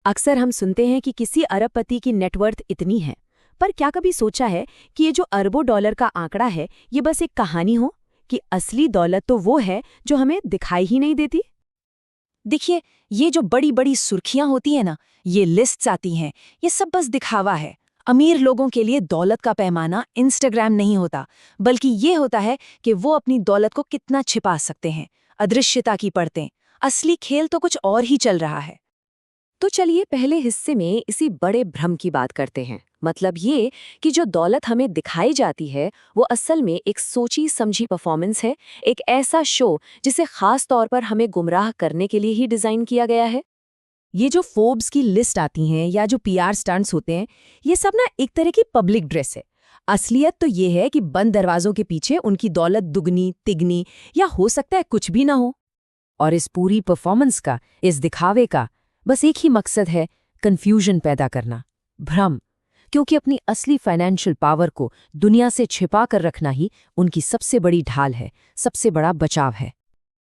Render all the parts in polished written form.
अक्सर हम सुनते हैं कि किसी अरबपति की नेटवर्थ इतनी है, पर क्या कभी सोचा है कि ये जो अरबों डॉलर का आंकड़ा है, ये बस एक कहानी हो, कि असली दौलत तो वो है जो हमें दिखाई ही नहीं देती। देखिए, ये जो बड़ी बड़ी सुर्खियां होती हैं ना, ये लिस्ट्स आती हैं, ये सब बस दिखावा है। अमीर लोगों के लिए दौलत का पैमाना इंस्टाग्राम नहीं होता, बल्कि ये होता है कि वो अपनी दौलत को कितना छिपा सकते हैं। अदृश्यता की परतें। असली खेल तो कुछ और ही चल रहा है। तो चलिए पहले हिस्से में इसी बड़े भ्रम की बात करते हैं। मतलब ये कि जो दौलत हमें दिखाई जाती है वो असल में एक सोची समझी परफॉर्मेंस है, एक ऐसा शो जिसे खास तौर पर हमें गुमराह करने के लिए ही डिजाइन किया गया है। ये जो फोर्ब्स की लिस्ट आती हैं या जो पीआर स्टंट्स होते हैं, ये सब ना एक तरह की पब्लिक ड्रेस है। असलियत तो ये है कि बंद दरवाजों के पीछे उनकी दौलत दुगनी तिगनी या हो सकता है कुछ भी ना हो। और इस पूरी परफॉर्मेंस का, इस दिखावे का बस एक ही मकसद है, कंफ्यूजन पैदा करना, भ्रम। क्योंकि अपनी असली फाइनेंशियल पावर को दुनिया से छिपा कर रखना ही उनकी सबसे बड़ी ढाल है, सबसे बड़ा बचाव है।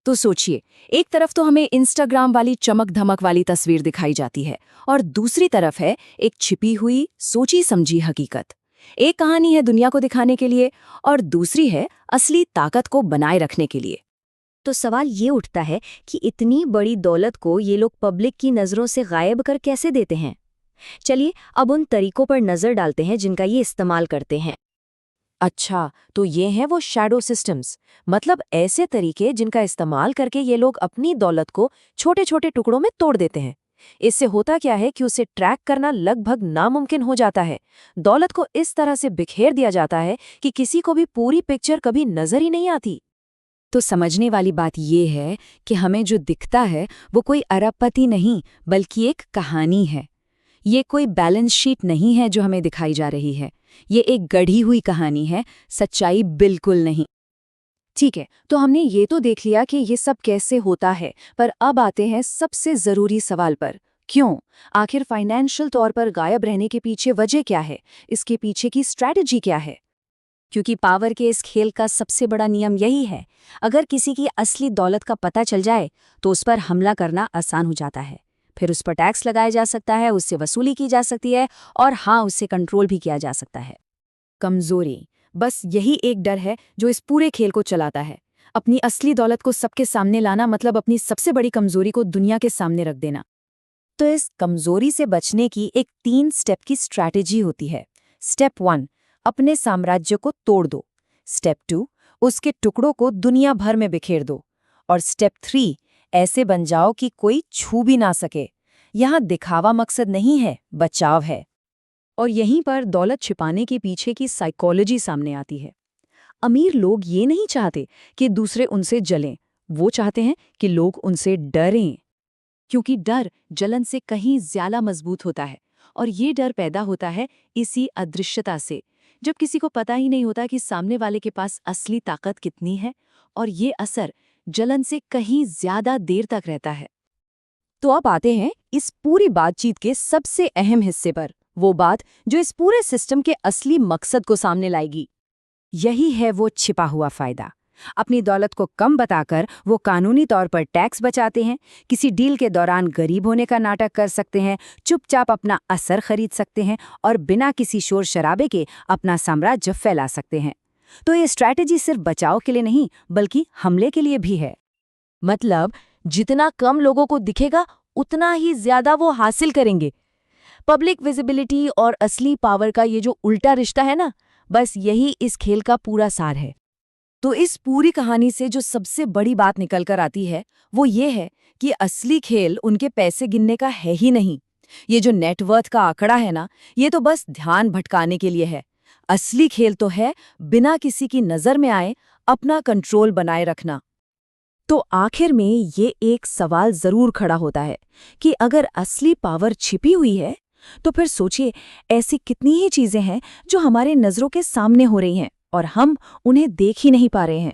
तो सोचिए, एक तरफ तो हमें इंस्टाग्राम वाली चमक धमक वाली तस्वीर दिखाई जाती है और दूसरी तरफ है एक छिपी हुई सोची समझी हकीकत। एक कहानी है दुनिया को दिखाने के लिए और दूसरी है असली ताकत को बनाए रखने के लिए। तो सवाल ये उठता है कि इतनी बड़ी दौलत को ये लोग पब्लिक की नज़रों से गायब कर कैसे देते हैं। चलिए अब उन तरीकों पर नज़र डालते हैं जिनका ये इस्तेमाल करते हैं। अच्छा, तो ये हैं वो शैडो सिस्टम्स, मतलब ऐसे तरीके जिनका इस्तेमाल करके ये लोग अपनी दौलत को छोटे छोटे टुकड़ों में तोड़ देते हैं। इससे होता क्या है कि उसे ट्रैक करना लगभग नामुमकिन हो जाता है। दौलत को इस तरह से बिखेर दिया जाता है कि किसी को भी पूरी पिक्चर कभी नजर ही नहीं आती। तो समझने वाली बात ये है कि हमें जो दिखता है वो कोई अरबपति नहीं, बल्कि एक कहानी है। ये कोई बैलेंस शीट नहीं है जो हमें दिखाई जा रही है। ये एक गढ़ी हुई कहानी है, सच्चाई बिल्कुल नहीं। ठीक है, तो हमने ये तो देख लिया कि ये सब कैसे होता है, पर अब आते हैं सबसे ज़रूरी सवाल पर। क्यों? आखिर फाइनेंशियल तौर पर गायब रहने के पीछे वजह क्या है? इसके पीछे की स्ट्रैटेजी क्या है? क्योंकि पावर के इस खेल का सबसे बड़ा नियम यही है, अगर किसी की असली दौलत का पता चल जाए तो उस पर हमला करना आसान हो जाता है। फिर उस पर टैक्स लगाया जा सकता है, उससे वसूली की जा सकती है और हाँ, उससे कंट्रोल भी किया जा सकता है। कमजोरी, बस यही एक डर है जो इस पूरे खेल को चलाता है। अपनी असली दौलत को सबके सामने लाना मतलब अपनी सबसे बड़ी कमजोरी को दुनिया के सामने रख देना। तो इस कमजोरी से बचने की एक 3 स्टेप की स्ट्रैटेजी होती है। स्टेप 1, अपने साम्राज्य को तोड़ दो। स्टेप 2, उसके टुकड़ों को दुनिया भर में बिखेर दो। और स्टेप 3, ऐसे बन जाओ कि कोई छू भी ना सके। यहाँ दिखावा मकसद नहीं है, बचाव है। और यहीं पर दौलत छिपाने के पीछे की साइकोलॉजी सामने आती है। अमीर लोग ये नहीं चाहते कि दूसरे उनसे जलें, वो चाहते हैं कि लोग उनसे डरें। क्योंकि डर जलन से कहीं ज्यादा मजबूत होता है और ये डर पैदा होता है इसी अदृश्यता से, जब किसी को पता ही नहीं होता कि सामने वाले के पास असली ताकत कितनी है, और ये असर जलन से कहीं ज्यादा देर तक रहता है। तो अब आते हैं इस पूरी बातचीत के सबसे अहम हिस्से पर, वो बात जो इस पूरे सिस्टम के असली मकसद को सामने लाएगी। यही है वो छिपा हुआ फायदा। अपनी दौलत को कम बताकर वो कानूनी तौर पर टैक्स बचाते हैं, किसी डील के दौरान गरीब होने का नाटक कर सकते हैं, चुपचाप अपना असर खरीद सकते हैं और बिना किसी शोर शराबे के अपना साम्राज्य फैला सकते हैं। तो ये स्ट्रैटेजी सिर्फ बचाव के लिए नहीं, बल्कि हमले के लिए भी है। मतलब जितना कम लोगों को दिखेगा उतना ही ज्यादा वो हासिल करेंगे। पब्लिक विजिबिलिटी और असली पावर का ये जो उल्टा रिश्ता है ना, बस यही इस खेल का पूरा सार है। तो इस पूरी कहानी से जो सबसे बड़ी बात निकल कर आती है वो ये है कि असली खेल उनके पैसे गिनने का है ही नहीं। ये जो नेटवर्थ का आंकड़ा है ना, ये तो बस ध्यान भटकाने के लिए है। असली खेल तो है बिना किसी की नजर में आए अपना कंट्रोल बनाए रखना। तो आखिर में ये एक सवाल जरूर खड़ा होता है कि अगर असली पावर छिपी हुई है तो फिर सोचिए, ऐसी कितनी ही चीजें हैं जो हमारे नजरों के सामने हो रही हैं और हम उन्हें देख ही नहीं पा रहे हैं।